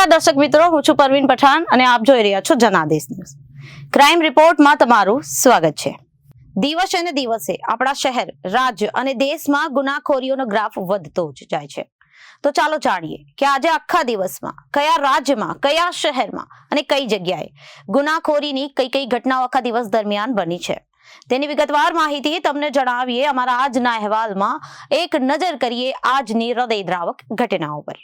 નમસ્કાર દર્શક મિત્રો, હું છું પરવીન પઠાણ અને આપ જોઈ રહ્યા છો જનાદેશ ન્યૂઝ. ક્રાઇમ રિપોર્ટમાં તમારું સ્વાગત છે. દિવસે ને દિવસે આપણા શહેર, રાજ્ય અને દેશમાં ગુનાખોરીઓનો ગ્રાફ વધતો જ જાય છે. તો ચાલો જાણીએ કે આજે આખા દિવસમાં કયા રાજ્યમાં, કયા શહેરમાં અને કઈ જગ્યાએ ગુનાખોરીની કઈ કઈ ઘટનાઓ આખા દિવસ દરમિયાન બની છે. તેની વિગતવાર માહિતી તમને જણાવીએ અમારા આજના અહેવાલમાં. એક નજર કરીએ આજની હૃદયદ્રાવક ઘટનાઓ પર.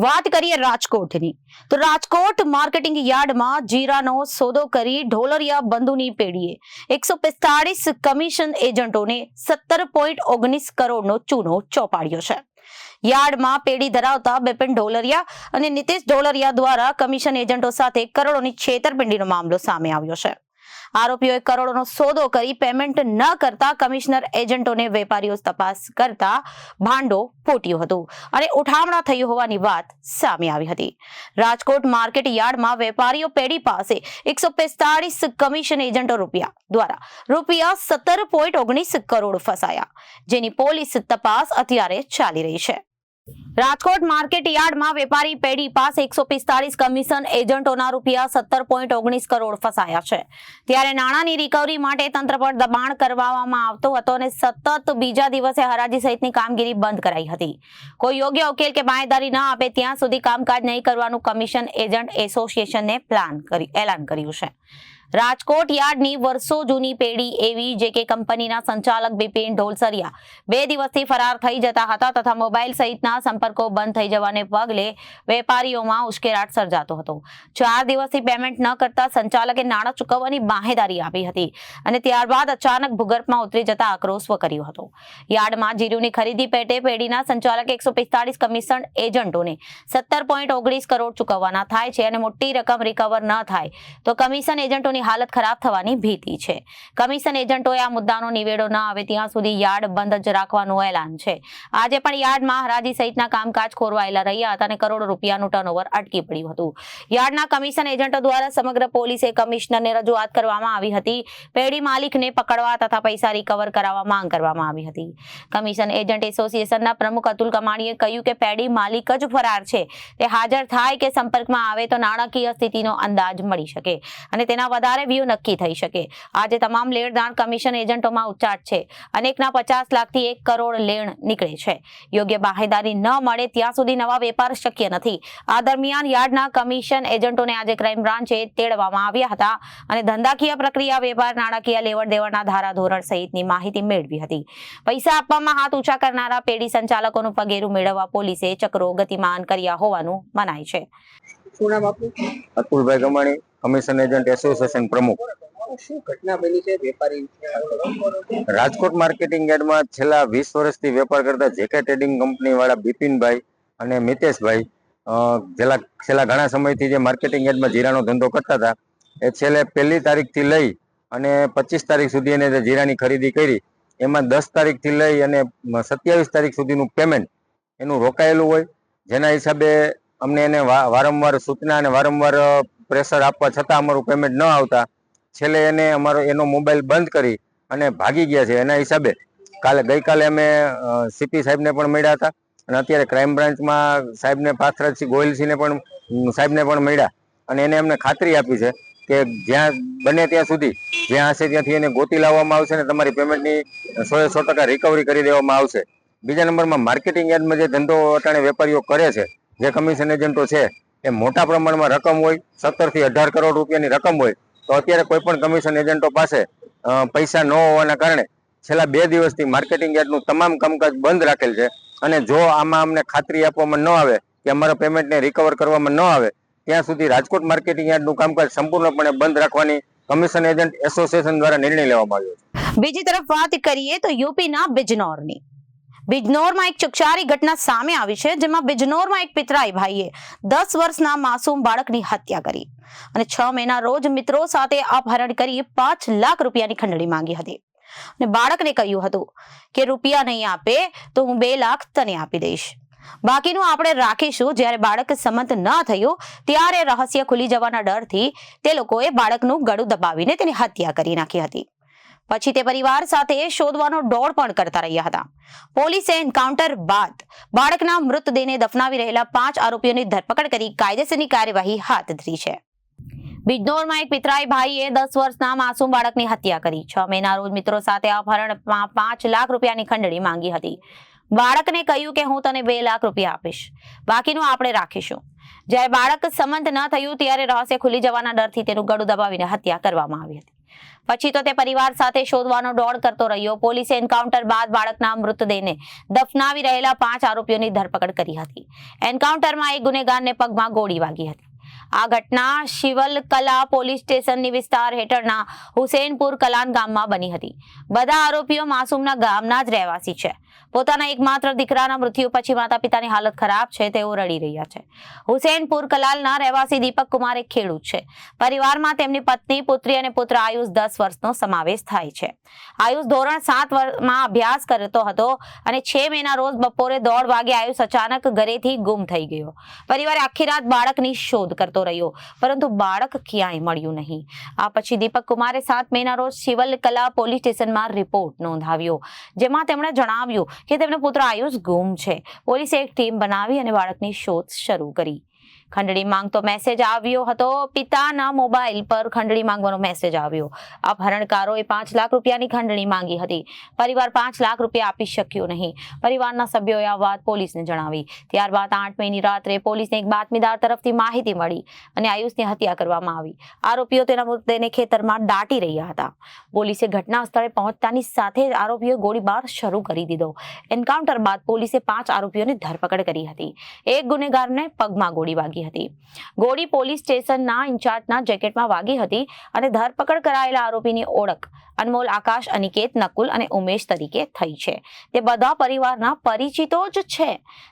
વાત કરીએ રાજકોટની, તો રાજકોટ માર્કેટિંગ યાર્ડમાં જીરાનો સોદો કરી ઢોલરિયા બંધુની પેઢીએ 145 કમિશન એજન્ટોને 17.19 કરોડનો ચૂનો ચોપાડ્યો છે. યાર્ડમાં પેઢી ધરાવતા બિપિન ઢોલરિયા અને નીતિશ ઢોલરિયા દ્વારા કમિશન એજન્ટો સાથે કરોડોની છેતરપિંડીનો મામલો સામે આવ્યો છે. આરોપીઓએ કરોડોનો સોદો કરી પેમેન્ટ ન કરતા કમિશનર એજન્ટોને વેપારીઓ તપાસ કરતા ભાંડો ફૂટ્યું હતું અને ઉઠામણા થયું હોવાની વાત સામે આવી હતી. રાજકોટ માર્કેટ યાર્ડમાં વેપારીઓ પેઢી પાસે 145 કમિશન એજન્ટો દ્વારા રૂપિયા 17.19 કરોડ ફસાયા, જેની પોલીસ તપાસ અત્યારે ચાલી રહી છે. રાજકોટ માર્કેટ યાર્ડમાં વેપારી પેઢી પાસે 145 કમિશન એજન્ટોના રૂપિયા 17.19 કરોડ ફસાયા છે. ત્યારે નાણાંની રિકવરી માટે તંત્ર પર દબાણ કરવામાં આવતું હતું અને સતત બીજા દિવસે હરાજી સહિતની કામગીરી બંધ કરાઈ હતી. કોઈ યોગ્ય ઉકેલ કે બાંયધરી ન આપે ત્યાં સુધી કામકાજ નહીં કરવાનું કમિશન એજન્ટ એસોસિએશને એલાન કર્યું છે. રાજકોટ યાર્ડની વર્ષો જૂની પેઢી એવી જે કે કંપનીના સંચાલક બિપિન ઢોલસરિયા 2 દિવસથી ફરાર થઈ જતા હતા તથા મોબાઈલ સહિતના સંપર્કો બંધ થઈ જવાને પગલે વેપારીઓમાં ઉશ્કેરાટ સર્જાતો હતો. 4 દિવસથી પેમેન્ટ ન કરતા સંચાલકે નાણાં ચૂકવવાની બાંહેધરી આપી હતી અને ત્યારબાદ અચાનક ભૂગર્ભમાં ઉતરી જતા આક્રોશ કર્યો હતો. યાર્ડમાં જીરુની ખરીદી પેટે પેઢીના સંચાલકે 145 કમિશન એજન્ટોને 17.19 કરોડ ચૂકવવાના થાય છે અને મોટી રકમ રિકવર ન થાય તો કમિશન એજન્ટોની હાલત ખરાબ થવાની ભીતિ છે. કમિશન એજન્ટોએ આ મુદ્દાનો નિવેડો ન આવે ત્યાં સુધી યાર્ડ બંધ જ રાખવાનું એલાન છે. આજે પણ યાર્ડમાં હરાજી સહિતના કામકાજ ખોરવાયેલા રહ્યા હતા અને કરોડો રૂપિયાનું ટર્નઓવર અટકી પડ્યું હતું. યાર્ડના કમિશન એજન્ટો દ્વારા સમગ્ર પોલીસે કમિશનરને રજૂઆત કરવામાં આવી હતી. પેઢી માલિકને પકડવા તથા પૈસા રિકવર કરાવવા માંગ કરવામાં આવી હતી. કમિશન એજન્ટ એસોસિએશનના પ્રમુખ અતુલ કમાણીએ કહ્યું કે પેઢી માલિક જ ફરાર છે, તે હાજર થાય કે સંપર્કમાં આવે તો નાણાકીય સ્થિતિનો અંદાજ મળી શકે અને તેના વધારે વ્યૂ નક્કી થઈ શકે. આજે તમામ લેણદાણ કમિશન એજન્ટોમાં ઉચ્ચાટ છે. અનેકના 50 લાખથી 1 કરોડ લેણ નીકળે છે. યોગ્ય બાંહેધરી ન મળે ત્યાં સુધી નવા વેપાર શક્ય નથી. આ દરમિયાન યાર્ડના કમિશન એજન્ટોને આજે ક્રાઇમ બ્રાન્ચે તેડવામાં આવ્યા હતા અને ધંધાકીય પ્રક્રિયા, વેપાર, નાણાકીય લેવડ દેવડના ધારાધોરણ સહિતની માહિતી મેળવી હતી. પૈસા આપવામાં હાથ ઊંચા કરનારા પેઢી સંચાલકોનું પગેરું મેળવવા પોલીસે ચક્રો ગતિમાન કર્યા હોવાનું મનાય છે. શું નામ આપનું? અતુલભાઈ ગમાણી, કમિશન એજન્ટ એસોસિએશન પ્રમુખ. શું ઘટના બની છે? વેપારી રાજકોટ માર્કેટિંગ યાર્ડમાં છેલ્લા 20 વર્ષથી વેપાર કરતા જેકે ટ્રેડિંગ કંપની વાળા બિપિનભાઈ અને મિતેશભાઈ છેલ્લા ઘણા સમયથી જે માર્કેટિંગ યાર્ડમાં જીરાનો ધંધો કરતા હતા, એ છેલ્લે 1 તારીખથી લઈ અને 25 તારીખ સુધી એને જે જીરાની ખરીદી કરી એમાં 10 તારીખથી લઈ અને 27 તારીખ સુધીનું પેમેન્ટ એનું રોકાયેલું હોય, જેના હિસાબે અમને એને વારંવાર સૂચના અને વારંવાર પ્રેશર આપવા છતાં અમારું પેમેન્ટ ન આવતા છેલ્લે એનો મોબાઈલ બંધ કરી અને ભાગી ગયા છે. એના હિસાબે ગઈકાલે અમે સીપી સાહેબને પણ મળ્યા હતા અને અત્યારે ક્રાઇમ બ્રાન્ચમાં સાહેબને પાથરાજસિંહ ગોયલસિંહને પણ સાહેબને પણ મળ્યા અને એને અમને ખાતરી આપી છે કે જ્યાં બને ત્યાં સુધી જ્યાં હશે ત્યાંથી એને ગોતી લાવવામાં આવશે અને તમારી પેમેન્ટની 100% રિકવરી કરી દેવામાં આવશે. બીજા નંબરમાં માર્કેટિંગ યાર્ડમાં જે ધંધો અટાણે વેપારીઓ કરે છે, જે કમિશન એજન્ટો છે, એ મોટા પ્રમાણમાં રકમ હોય, 17 થી 18 કરોડ રૂપિયાની રકમ હોય, તો અત્યારે કોઈ પણ કમિશન એજન્ટો પાસે પૈસા ન હોવાના કારણે છેલ્લા 2 દિવસથી માર્કેટિંગ યાર્ડનું તમામ કામકાજ બંધ રાખેલ છે. અને જો આમાં અમને ખાતરી આપવામાં ન આવે કે અમારા પેમેન્ટને રિકવર કરવામાં ન આવે ત્યાં સુધી રાજકોટ માર્કેટિંગ યાર્ડનું કામકાજ સંપૂર્ણપણે બંધ રાખવાની કમિશન એજન્ટ એસોસિએશન દ્વારા નિર્ણય લેવામાં આવ્યો છે. બીજી તરફ વાત કરીએ તો યુપીના બિજનૌરની. બિજનોરમાં એક ચકચારી ઘટના સામે આવી છે, જેમાં બિજનોરમાં એક પિતરાઈ ભાઈએ 10 વર્ષના માસૂમ બાળકની હત્યા કરી અને 6 મેના રોજ મિત્રો સાથે અપહરણ કરી 5 લાખ રૂપિયાની ખંડણી માંગી હતી અને બાળકને કહ્યું હતું કે રૂપિયા નહીં આપે તો હું 2 લાખ તને આપી દઈશ, બાકીનું આપણે રાખીશું. જ્યારે બાળક સંમત ન થયું ત્યારે રહસ્ય ખુલી જવાના ડરથી તે લોકોએ બાળકનું ગળું દબાવીને તેની હત્યા કરી નાખી હતી. પછી તે પરિવાર સાથે શોધવાનો દોડ પણ કરતા રહ્યા હતા. પોલીસે એન્કાઉન્ટર બાદ બાળકના મૃતદેહને દફનાવી રહેલા 5 આરોપીઓની ધરપકડ કરી કાયદેસરની કાર્યવાહી હાથ ધરી છે. બિજનોરમાં એક પિતરાઈ ભાઈએ 10 વર્ષના માસૂમ બાળકની હત્યા કરી. 6 મેના રોજ મિત્રો સાથે અપહરણમાં 5 લાખ રૂપિયાની ખંડણી માંગી હતી. બાળકને કહ્યું કે હું તને 2 લાખ રૂપિયા આપીશ, બાકીનું આપણે રાખીશું. જ્યારે બાળક સંમત ન થયું ત્યારે રહસ્ય ખુલી જવાના ડરથી તેનું ગળું દબાવીને હત્યા કરવામાં આવી હતી. પછી તો તે પરિવાર સાથે શોધવાનો દોડ કરતો રહ્યો. પોલીસે એન્કાઉન્ટર બાદ બાળકના મૃતદેહને દફનાવી રહેલા 5 આરોપીઓની ધરપકડ કરી હતી. એન્કાઉન્ટરમાં એક ગુનેગારને પગમાં ગોળી વાગી હતી. આ ઘટના શિવલ કલા પોલીસ સ્ટેશનની વિસ્તાર હેઠળના હુસેનપુર કલાન ગામમાં બની હતી. બધા આરોપીઓ માસૂમના ગામના જ રહેવાસી છે. પોતાના એકમાત્ર દીકરાના મૃત્યુ પછી માતા પિતાની હાલત ખરાબ છે, તેઓ રડી રહ્યા છે. હુસેનપુર કલાલના રહેવાસી દીપક કુમાર એક ખેડૂત છે. પરિવારમાં તેમની પત્ની, પુત્રી અને પુત્ર આયુષ 10 વર્ષનો સમાવેશ થાય છે. આયુષ ધોરણ 7માં અભ્યાસ કરતો હતો અને 6 મેના રોજ બપોરે 1:30 વાગે આયુષ અચાનક ઘરેથી ગુમ થઈ ગયો. પરિવારે આખી રાત બાળકની શોધ કરતો રહ્યો, પરંતુ બાળક ક્યાંય મળ્યું નહીં. આ પછી દીપક કુમારે 7 મેના રોજ શિવલ કલા પોલીસ સ્ટેશનમાં રિપોર્ટ નોંધાવ્યો, જેમાં તેમણે જણાવ્યું કે તેમનો પુત્ર આયુષ ગુમ છે. પોલીસે એક ટીમ બનાવી અને બાળકની શોધ શરૂ કરી. ખંડણી માંગતો મેસેજ આવ્યો હતો. પિતાના મોબાઈલ પર ખંડણી માંગવાનો મેસેજ આવ્યો. અપહરણકારોએ 5 લાખ રૂપિયાની ખંડણી માંગી હતી. પરિવાર 5 લાખ રૂપિયા આપી શક્યો નહીં. પરિવારના સભ્યોએ આ વાત પોલીસને જણાવી. ત્યારબાદ 8 મેની રાત્રે પોલીસને એક બાતમીદાર તરફથી માહિતી મળી અને આયુષની હત્યા કરવામાં આવી. આરોપીઓ તેના મૃતદેહને ખેતરમાં દાટી રહ્યા હતા. પોલીસે ઘટના સ્થળે પહોંચતાની સાથે આરોપીઓએ ગોળીબાર શરૂ કરી દીધો. એન્કાઉન્ટર બાદ પોલીસે 5 આરોપીઓની ધરપકડ કરી હતી. એક ગુનેગારને પગમાં ગોળી વાગી હતી. ગોળી પોલીસ સ્ટેશનના ઇન્ચાર્જના જેકેટમાં વાગી હતી અને ધરપકડ કરાયેલા આરોપીની ઓળખ અનમોલ, આકાશ, અનિકેત, નકુલ અને ઉમેશ તરીકે થઈ છે. તે બધા પરિવારના પરિચિતો જ છે.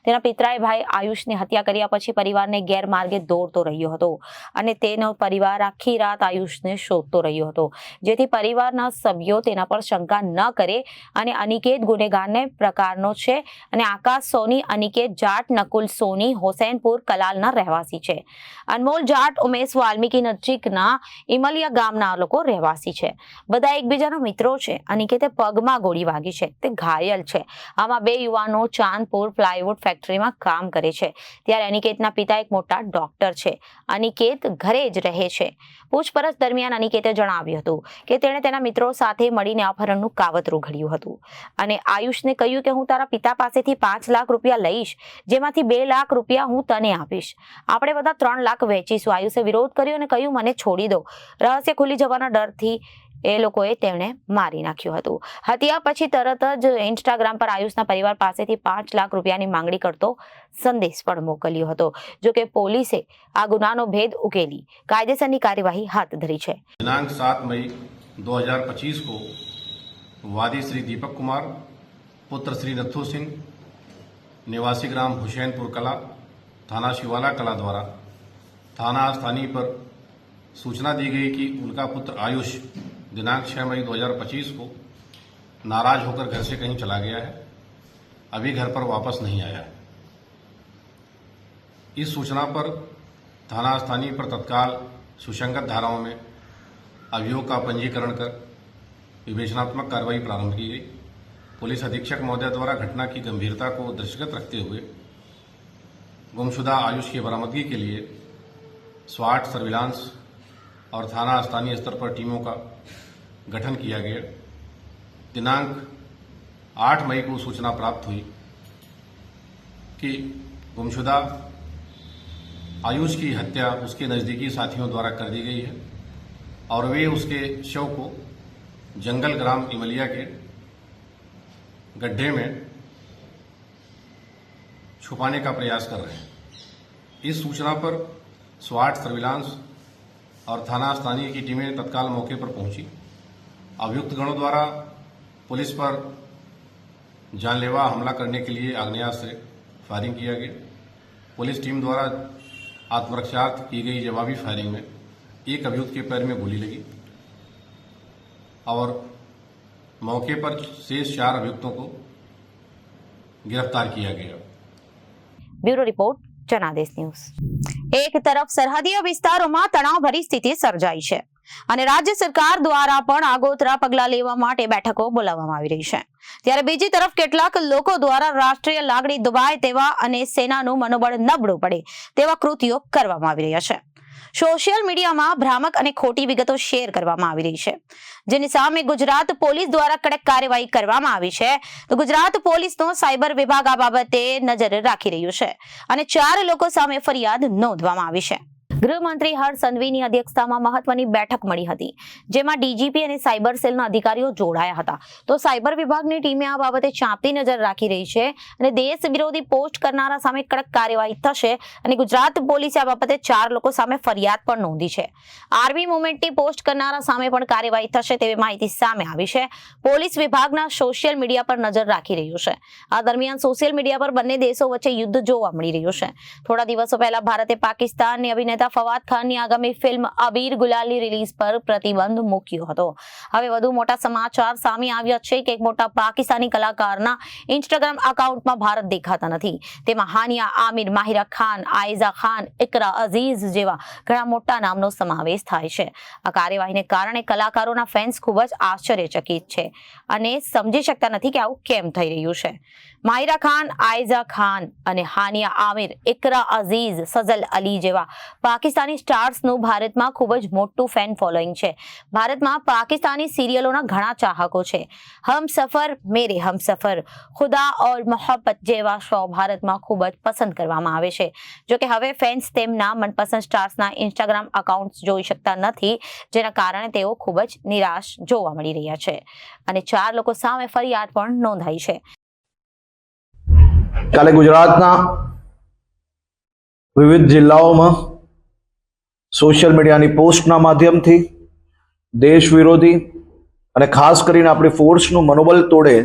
તેના પિતરાઈ ભાઈ આયુષની હત્યા કર્યા પછી પરિવારને ગેરમાર્ગે દોરતો રહ્યો હતો અને તેનો પરિવાર આખી રાત આયુષને શોધતો રહ્યો હતો, જેથી પરિવારના સભ્યો તેના પર શંકા ન કરે. અને અનિકેત ગુનેગારને પ્રકારનો છે અને આકાશ સોની, અનિકેત જાટ, નકુલ સોની હુસૈનપુર કલાલના રહેવાસી છે. અનમોલ જાટ ઉમેશ વાલ્મીકી નજીકના ઇમલિયા ગામના લોકો રહેવાસી છે. બધા એકબીજાના મિત્રો છે. અનિકેતે પગમાં ગોળી વાગી છે, તે ઘાયલ છે. આમાં 2 યુવાનો ચાંદપુર પ્લાયવુડ ફેક્ટરીમાં કામ કરે છે. ત્યારે અનિકેતના પિતા એક મોટા ડોક્ટર છે. અનિકેત ઘરે જ રહે છે. પૂછપરછ દરમિયાન અનિકેતે જણાવ્યું હતું કે તેણે તેના મિત્રો સાથે મળીને અપહરણનું કાવતરું ઘડ્યું હતું અને આયુષને કહ્યું કે હું તારા પિતા પાસેથી 5 લાખ રૂપિયા લઈશ, જેમાંથી 2 લાખ રૂપિયા હું તને આપીશ. આપણે બધા 3 લાખ વહેંચીશું. આયુષે વિરોધ કર્યો અને કહ્યું મને છોડી દો. રહસ્ય ખુલી જવાના ડરથી એ લોકોએ તેમને મારી નાખ્યું હતું. હત્યા પછી તરત જ ઇન્સ્ટાગ્રામ પર આયુષના પરિવાર પાસેથી 5 લાખ રૂપિયાની માંગણી કરતો સંદેશ પણ મોકલ્યો હતો. જો કે પોલીસે આ ગુનાનો ભેદ ઉકેલી કાયદેસરની કાર્યવાહી હાથ ધરી છે. दिनांक 7 मई 2025 को वादी श्री दीपक कुमार पुत्र श्री नथु सिंह निवासी ग्राम हुसैनपुर कला थाना शिवाला कला द्वारा थाना स्थानीय पर सूचना दी गई कि उनका पुत्र आयुष दिनांक 6 मई 2025 को नाराज होकर घर से कहीं चला गया है, अभी घर पर वापस नहीं आया है. इस सूचना पर थाना स्थानीय पर तत्काल सुसंगत धाराओं में अभियोग का पंजीकरण कर विवेचनात्मक कार्रवाई प्रारंभ की गई. पुलिस अधीक्षक महोदय द्वारा घटना की गंभीरता को दृष्टिगत रखते हुए गुमशुदा आयुष की बरामदगी के लिए स्वाट, सर्विलांस और थाना स्थानीय स्तर पर टीमों का गठन किया गया. दिनांक 8 मई को सूचना प्राप्त हुई कि गुमशुदा आयुष की हत्या उसके नज़दीकी साथियों द्वारा कर दी गई है और वे उसके शव को जंगल ग्राम इमलिया के गड्ढे में छुपाने का प्रयास कर रहे हैं. इस सूचना पर स्वाट, सर्विलांस और थाना स्थानीय की टीमें तत्काल मौके पर पहुंची. अभियुक्त गणों द्वारा पुलिस पर जानलेवा हमला करने के लिए आग्नेयास्त्र से फायरिंग किया गया। पुलिस टीम द्वारा आत्मरक्षार्थ की गई जवाबी फायरिंग में एक अभियुक्त के पैर में गोली लगी और मौके पर शेष 4 अभियुक्तों को गिरफ्तार किया गया। Bureau report Janadesh news. એક તરફ સરહદીય વિસ્તારોમાં તણાવભરી સ્થિતિ સર્જાઈ છે અને રાજ્ય સરકાર દ્વારા પણ આગોતરા પગલાં લેવા માટે બેઠકો બોલાવવામાં આવી રહી છે, ત્યારે બીજી તરફ કેટલાક લોકો દ્વારા રાષ્ટ્રીય લાગણી દુભાય તેવા અને સેનાનું મનોબળ નબળું પડે તેવા કૃત્યો કરવામાં આવી રહ્યા છે। સોશિયલ મીડિયામાં ભ્રામક અને ખોટી વિગતો શેર કરવામાં આવી રહી છે, જેની સામે ગુજરાત પોલીસ દ્વારા કડક કાર્યવાહી કરવામાં આવી છે। તો ગુજરાત પોલીસનો સાયબર વિભાગ આ બાબતે નજર રાખી રહ્યું છે અને 4 લોકો સામે ફરિયાદ નોંધવામાં આવી છે। ગૃહમંત્રી હર્ષ સંઘવીની અધ્યક્ષતામાં મહત્વની બેઠક મળી હતી, જેમાં ડીજીપી અને સાયબર સેલના અધિકારીઓ જોડાયા હતા। તો સાયબર વિભાગની ટીમે આ બાબતે ચાંપતી નજર રાખી રહી છે અને દેશ વિરોધી પોસ્ટ કરનારા સામે કડક કાર્યવાહી થશે અને ગુજરાત પોલીસે આ બાબતે 4 લોકો સામે ફરિયાદ પણ નોંધી છે। આર્મી મુવમેન્ટની પોસ્ટ કરનારા સામે પણ કાર્યવાહી થશે તેવી માહિતી સામે આવી છે। પોલીસ વિભાગના સોશિયલ મીડિયા પર નજર રાખી રહ્યું છે। આ દરમિયાન સોશિયલ મીડિયા પર બંને દેશો વચ્ચે યુદ્ધ જોવા મળી રહ્યું છે। થોડા દિવસો પહેલા ભારતે પાકિસ્તાનની અભિનેતા ફવાદ ખાનની આગામી ફિલ્મ અબીર ગુલાલની રિલીઝ પર પ્રતિબંધ મૂક્યો હતો। હવે વધુ મોટા સમાચાર સામે આવ્યા છે કે એક મોટા પાકિસ્તાની કલાકારના ઇન્સ્ટાગ્રામ એકાઉન્ટમાં ભારત દેખાતા નથી। તેમાં હાનિયા આમિર, માહિરા ખાન, આયઝા ખાન, ઇકરા અઝીઝ જેવા ઘણા મોટા નામનો સમાવેશ થાય છે। આ કાર્યવાહીને કારણે કલાકારોના ફેન્સ ખૂબ જ આશ્ચર્યચકિત છે અને સમજી શકતા નથી કે આવું કેમ થઈ રહ્યું છે। માહિરા ખાન, આયઝા ખાન અને હાનિયા આમિર, ઇકરા અઝીઝ, સજલ અલી જેવા પાકિસ્તાની સ્ટાર્સનું ભારતમાં ખૂબ જ મોટું ફેન ફોલોઈંગ છે। ભારતમાં પાકિસ્તાની સિરિયલોના ઘણા ચાહકો છે। હમસફર, મેરે હમસફર, ખુદા ઓર મોહબ્બત જેવા શો ભારતમાં ખૂબ જ પસંદ કરવામાં આવે છે। જો કે હવે ફેન્સ તેમના મનપસંદ સ્ટાર્સના ઇન્સ્ટાગ્રામ એકાઉન્ટ્સ જોઈ શકતા નથી, જેના કારણે તેઓ ખૂબ જ નિરાશ જોવા મળી રહ્યા છે અને 4 લોકો સામે ફરિયાદ પણ નોંધાઈ છે। કાલે ગુજરાતના વિવિધ જિલ્લાઓમાં સોશિયલ મીડિયાની પોસ્ટના માધ્યમથી દેશ વિરોધી અને ખાસ કરીને આપણી ફોર્સનું મનોબળ તોડે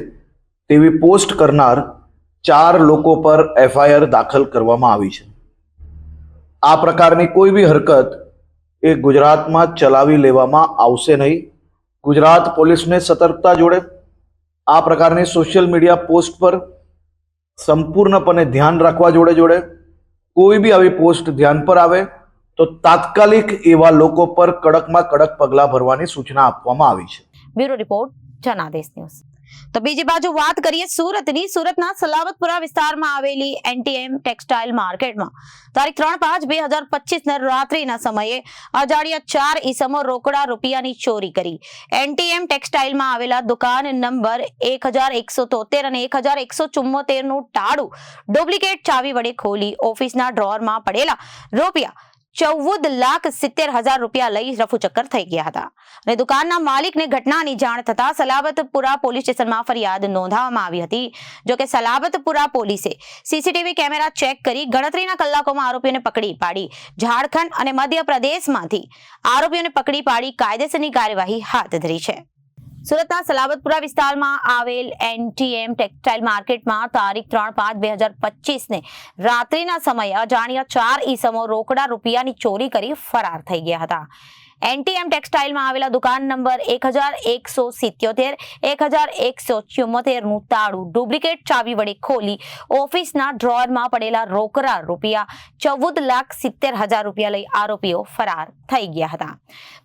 તેવી પોસ્ટ કરનાર 4 લોકો પર એફઆઈઆર દાખલ કરવામાં આવી છે। આ પ્રકારની કોઈ બી હરકત એ ગુજરાતમાં ચલાવી લેવામાં આવશે નહીં। ગુજરાત પોલીસને સતર્કતા જોડે આ પ્રકારની સોશિયલ મીડિયા પોસ્ટ પર સંપૂર્ણપણે ધ્યાન રાખવા જોડે કોઈ બી આવી પોસ્ટ ધ્યાન પર આવે તો તાત્કાલિક એવા લોકો પર કડકમાં કડક પગલાં ભરવાની સૂચના આપવામાં આવી છે। Bureau report Janadesh news. તો બીજી બાજુ વાત કરીએ સુરતની। સુરતના સલાવતપુરા વિસ્તારમાં આવેલી એનટીએમ ટેક્સટાઇલ માર્કેટમાં તારીખ 3/5/2025 રાત્રિના સમયે અજાણ્યા 4 ઈસમો રોકડા રૂપિયાની ચોરી કરી એનટીએમ ટેક્સટાઇલમાં આવેલા દુકાન નંબર 1173 અને 1174 નું તાળું ડુપ્લિકેટ ચાવી વડે ખોલી ઓફિસના ડ્રોરમાં પડેલા રૂપિયા 14,70,000 રૂપિયા લઈ રફુચક્કર થઈ ગયા હતા અને દુકાનના માલિકને ઘટનાની જાણ થતા સલાબતપુરા પોલીસ સ્ટેશનમાં ફરિયાદ નોંધાવવામાં આવી હતી। જો કે સલાબતપુરા પોલીસે સીસીટીવી કેમેરા ચેક કરી ગણતરીના કલાકોમાં આરોપીઓને પકડી પાડી ઝારખંડ અને મધ્યપ્રદેશમાંથી આરોપીઓને પકડી પાડી કાયદેસરની કાર્યવાહી હાથ ધરી છે। સુરતના સલાબતપુરા વિસ્તારમાં આવેલ એનટીએમ ટેક્સટાઇલ માર્કેટમાં તારીખ 3/5/2025 ને રાત્રિના સમયે અજાણ્યા 4 ઈસમો રોકડા રૂપિયાની ચોરી કરી ફરાર થઈ ગયા હતા। એનટીએમ ટેક્સટાઇલમાં આવેલા દુકાન નંબર 1177 1174 નું તાળું ડુપ્લિકેટ ચાવી વડે ખોલી ઓફિસના ડ્રોરમાં પડેલા રોકડા રૂપિયા 14,70,000 રૂપિયા લઈ આરોપીઓ ફરાર થઈ ગયા હતા।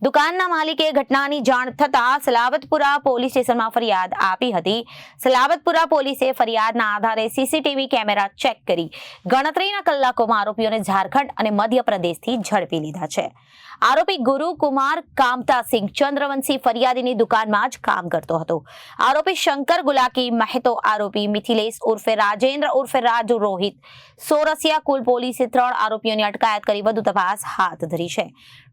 દુકાનના માલિકે ઘટનાની જાણ થતા સલાબતપુરા પોલીસ સ્ટેશનમાં ફરિયાદ આપી હતી। સલાબતપુરા પોલીસે ફરિયાદના આધારે સીસીટીવી કેમેરા ચેક કરી ગણતરીના કલાકોમાં આરોપીઓને ઝારખંડ અને મધ્યપ્રદેશથી ઝડપી લીધા છે। આરોપી ગુરુ કુમાર કામતાસિંહ ચંદ્રવંશી ફરિયાદીની દુકાનમાં જ કામ કરતો હતો। આરોપી શંકર ગુલાકી મહેતો, આરોપી મિથિલેશ ઉર્ફે રાજેન્દ્ર ઉર્ફે રાજુ રોહિત સોરસિયા, કુલ પોલીસે 3 આરોપીઓની અટકાયત કરી વધુ તપાસ હાથ ધરી છે।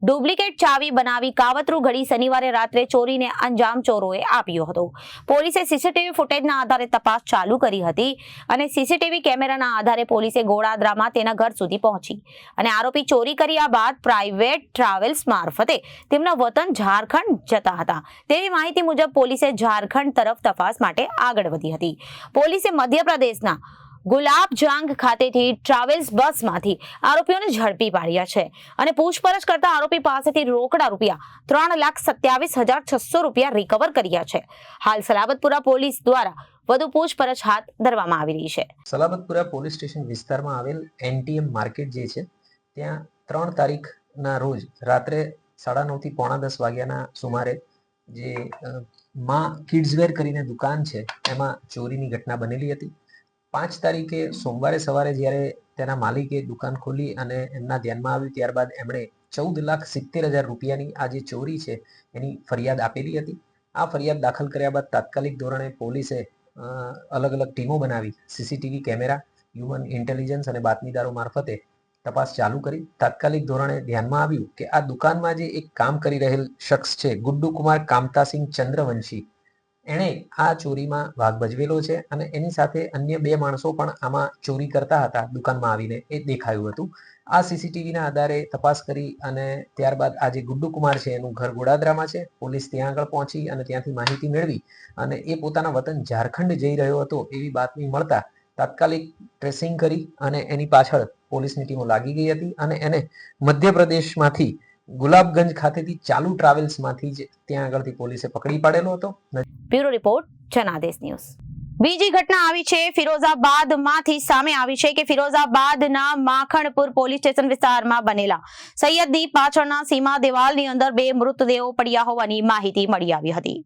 ડુપ્લિકેટ ચાવી બનાવી કાવતરું ઘડી શનિવારે રાત્રે ચોરીને અંજામ ચોરોએ આપ્યો હતો. પોલીસે સીસીટીવી ફૂટેજના આધારે તપાસ ચાલુ કરી હતી અને સીસીટીવી કેમેરાના આધારે પોલીસે ગોળાદરામાં તેના ઘર સુધી પહોંચી અને આરોપી ચોરી કર્યા બાદ પ્રાઇવેટ ટ્રાવેલ્સ મારફતે તેમના વતન ઝારખંડ જતા હતા તેવી માહિતી મુજબ પોલીસે ઝારખંડ તરફ તપાસ માટે આગળ વધી હતી. પોલીસે મધ્યપ્રદેશના ગુલાબજાંગ ખાતેથી ટ્રાવેલ્સ બસમાંથી આરોપીઓને ઝડપી પાડ્યા છે અને પૂછપરછ કરતા આરોપી પાસેથી રોકડા ₹3,27,600 રિકવર કર્યા છે. હાલ સલાબતપુરા પોલીસ દ્વારા વધુ પૂછપરછ હાથ ધરવામાં આવી રહી છે. સલાબતપુરા પોલીસ સ્ટેશન વિસ્તારમાં આવેલ એનટીએમ માર્કેટ જે છે ત્યાં 3 તારીખના રોજ રાત્રે 9:30 થી 9:45 વાગ્યાના સુમારે જે માં કિડ્સવેર કરીને દુકાન છે એમાં ચોરીની ઘટના બનેલી હતી. 5 તારીખે સોમવારે સવારે જ્યારે તેના માલિકે દુકાન ખોલી અને એમના ધ્યાનમાં આવ્યું ત્યારબાદ એમણે ₹14,70,000ની આ જે ચોરી છે એની ફરિયાદ આપેલી હતી. આ ફરિયાદ દાખલ કર્યા બાદ તાત્કાલિક ધોરણે પોલીસે અલગ અલગ ટીમો બનાવી સીસીટીવી કેમેરા, હ્યુમન ઇન્ટેલિજન્સ અને બાતમીદારો મારફતે તપાસ ચાલુ કરી. તાત્કાલિક ધોરણે ધ્યાનમાં આવ્યું કે આ દુકાનમાં જે એક કામ કરી રહેલ શખ્સ છે ગુડ્ડુ કુમાર કામતાસિંહ ચંદ્રવંશી, એણે આ ચોરીમાં ભાગ ભજવેલો છે અને એની સાથે અન્ય 2 માણસો પણ આમાં ચોરી કરતા હતા દુકાનમાં આવીને એ દેખાયું હતું. આ સીસીટીવીના આધારે તપાસ કરી અને ત્યારબાદ આ જે ગુડ્ડુ કુમાર છે એનું ઘર ગોડાદરામાં છે. પોલીસ ત્યાં આગળ પહોંચી અને ત્યાંથી માહિતી મેળવી અને એ પોતાના વતન ઝારખંડ જઈ રહ્યો હતો એવી બાતમી મળતા તાત્કાલિક ટ્રેસિંગ કરી અને એની પાછળ પોલીસની ટીમો લાગી ગઈ હતી અને એને મધ્યપ્રદેશમાંથી ગુલાબગંજ ખાતેથી ચાલુ ટ્રાવેલ્સમાંથી જ ત્યાં આગળથી પોલીસે પકડી પાડેલો હતો. Bureau report Janadesh news. બીજી ઘટના આવી છે ફિરોઝાબાદમાંથી સામે આવી છે કે ફિરોઝાબાદના માખણપુર પોલીસ સ્ટેશન વિસ્તારમાં બનેલા સૈયદની પાછળના સીમા દિવાલની અંદર 2 મૃતદેહો પડ્યા હોવાની માહિતી મળી આવી હતી.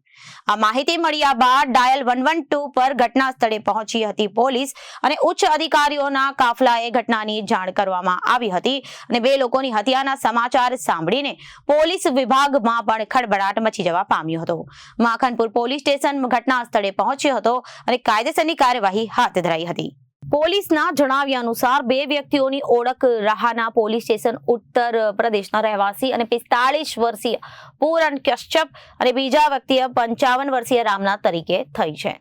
આ માહિતી મળ્યા બાદ ડાયલ 112 પર ઘટના સ્થળે પહોંચી હતી પોલીસ અને ઉચ્ચ અધિકારીઓના કાફલાએ ઘટનાની જાણ કરવામાં આવી હતી અને 2 લોકોની હત્યાના સમાચાર સાંભળીને પોલીસ વિભાગમાં પણ ખળબળાટ મચી જવા પામ્યો હતો. માખણપુર પોલીસ સ્ટેશન ઘટના સ્થળે પહોંચ્યો હતો અને કાયદેસરની કાર્યવાહી હાથ ધરાઈ હતી. પોલીસના જણાવ્યા અનુસાર 2 વ્યક્તિઓની ઓળખ રાહાના પોલીસ સ્ટેશન ઉત્તર પ્રદેશના રહેવાસી અને 45 વર્ષીય પૂરન કશ્યપ અને બીજા વ્યક્તિએ 55 વર્ષીય રામનાથ તરીકે થઈ છે.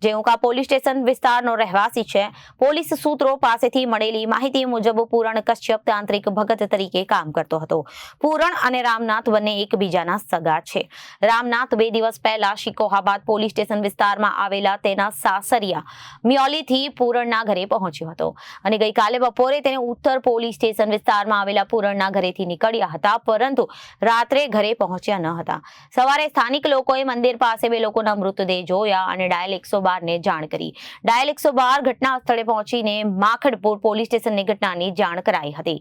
જેઉકા પોલીસ સ્ટેશન વિસ્તારનો રહેવાસી છે. પોલીસ સૂત્રો પાસેથી મળેલી માહિતી મુજબ પૂરણ કશ્યપ તાંત્રિક ભગત તરીકે કામ કરતો હતો. પૂરણ અને રામનાથ બંને એકબીજાના સગા છે. રામનાથ 2 દિવસ પહેલા શિકોહાબાદ પોલીસ સ્ટેશન વિસ્તારમાં આવેલા તેના સાસરિયા મ્યોલીથી પૂરણના ઘરે પહોંચ્યો હતો અને ગઈકાલે બપોરે તેને ઉત્તર પોલીસ સ્ટેશન વિસ્તારમાં આવેલા પૂરણના ઘરેથી નીકળ્યા હતા પરંતુ રાત્રે ઘરે પહોંચ્યા ન હતા. સવારે સ્થાનિક લોકોએ મંદિર પાસે 2 લોકોના મૃતદેહ જોયા અને ડાયલ 112 ને જાણ કરી. ડાયલ 112 ઘટના સ્થળે પહોંચીને માખણપુર પોલીસ સ્ટેશનની ઘટનાની જાણ કરાઈ હતી.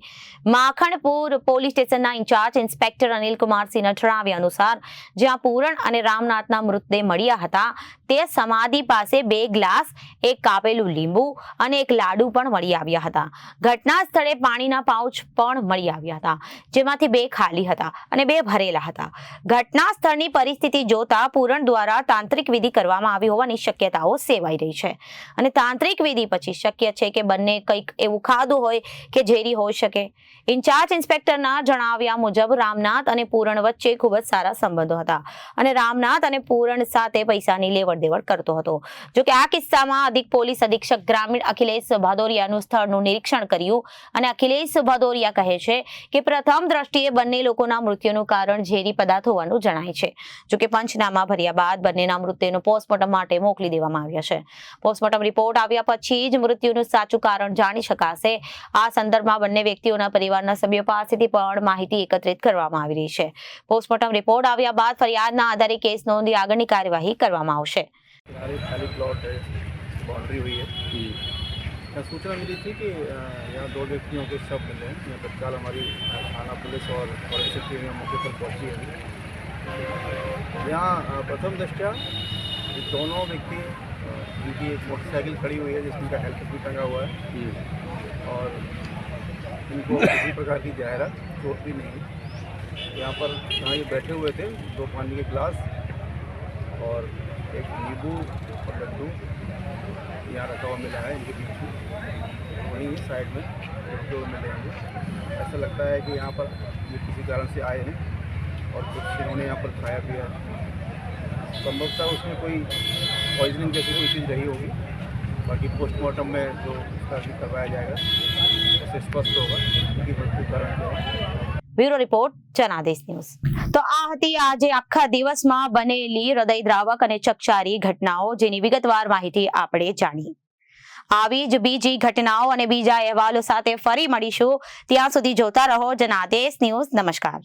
માખણપુર પોલીસ સ્ટેશનના ઇન્ચાર્જ ઇન્સ્પેક્ટર અનિલ કુમારસિંહના જણાવ્યા અનુસાર જ્યાં પૂરણ અને રામનાથના મૃતદેહ મળ્યા હતા તે સમાધિ પાસે 2 ગ્લાસ, 1 કાપેલું લીંબુ અને 1 લાડુ પણ મળી આવ્યા હતા. ઘટના સ્થળે પાણીના પાઉચ પણ મળી આવ્યા હતા જેમાંથી 2 ખાલી હતા અને 2 ભરેલા હતા. ઘટના સ્થળની પરિસ્થિતિ જોતા પૂરણ દ્વારા તાંત્રિક વિધિ કરવામાં આવી હોવાની શક્યતાઓ સેવાઈ રહી છે અને તાંત્રિક વિધિ પછી શક્ય છે કે બંને કંઈક એવું ખાધું હોય કે ઝેરી હોઈ શકે. ઇન્ચાર્જ ઇન્સ્પેક્ટરના જણાવ્યા મુજબ રામનાથ અને પૂરણ વચ્ચે ખૂબ જ સારા સંબંધો હતા અને રામનાથ અને પૂરણ સાથે પૈસાની લેવડ દેવડ કરતો હતો. જોકે આ કિસ્સામાં અધિક પોલીસ અધિક્ષક ગ્રામીણ અખિલેશ ભાદોરિયાનું સ્થળનું નિરીક્ષણ કર્યું અને અખિલેશ ભાદોરિયા કહે છે કે પ્રથમ દ્રષ્ટિએ બંને લોકોના મૃત્યુનું કારણ ઝેરી પદાર્થ હોવાનું જણાય છે. જોકે પંચનામા ભર્યા બાદ બંનેના મૃતદેહનું પોસ્ટમોર્ટમ માટે મોકલી દેવામાં આવ્યા છે. પોસ્ટમોર્ટમ રિપોર્ટ આવ્યા પછી જ મૃત્યુનું સાચું કારણ જાણી શકાશે. આ સંદર્ભમાં બંને વ્યક્તિઓના પરિવારના સભ્યો પાસેથી પણ માહિતી એકત્રિત કરવામાં આવી રહી છે. પોસ્ટમોર્ટમ રિપોર્ટ આવ્યા બાદ ફરિયાદના આધારે કેસ નોંધી આગળની કાર્યવાહી કરવામાં આવશે. खाली प्लॉट है, बाउंड्री हुई है। सूचना मिली थी कि यहाँ 2 व्यक्तियों के शव मिले हैं। यहाँ तत्काल हमारी थाना पुलिस और फॉरेंसिक टीम यहाँ मौके पर पहुँची है। यहाँ प्रथम दृष्टया ये दोनों व्यक्ति जिनकी एक मोटरसाइकिल खड़ी हुई है जिसमें का हेल्मेट भी टंगा हुआ है और इनको किसी प्रकार की जाहिरात चोट भी नहीं है। यहाँ पर जहाँ ये बैठे हुए थे 2 पानी के गिलास और एक नींबू और लड्डू यहाँ रखा हुआ मिला है इनके बीच में। वहीं है साइड में जो मिले हैं। ऐसा लगता है कि यहाँ पर ये किसी कारण से आए हैं और कुछ इन्होंने यहाँ पर खाया पिया। संभवतः उसमें कोई पॉइजनिंग जैसी कोई चीज़ रही होगी। बाकी पोस्टमार्टम में जो उसका भी करवाया जाएगा उससे स्पष्ट होगा कि मृत्यु कारण क्या है। Bureau report Janadesh news. તો આ હતી આજે આખા દિવસમાં બનેલી હૃદયદ્રાવક અને ચકચારી ઘટનાઓ, જેની વિગતવાર માહિતી આપણે જાણી। આવી જ બીજી ઘટનાઓ અને બીજા અહેવાલો સાથે ફરી મળીશું। ત્યાં સુધી જોતા રહો જનાદેશ ન્યૂઝ। નમસ્કાર।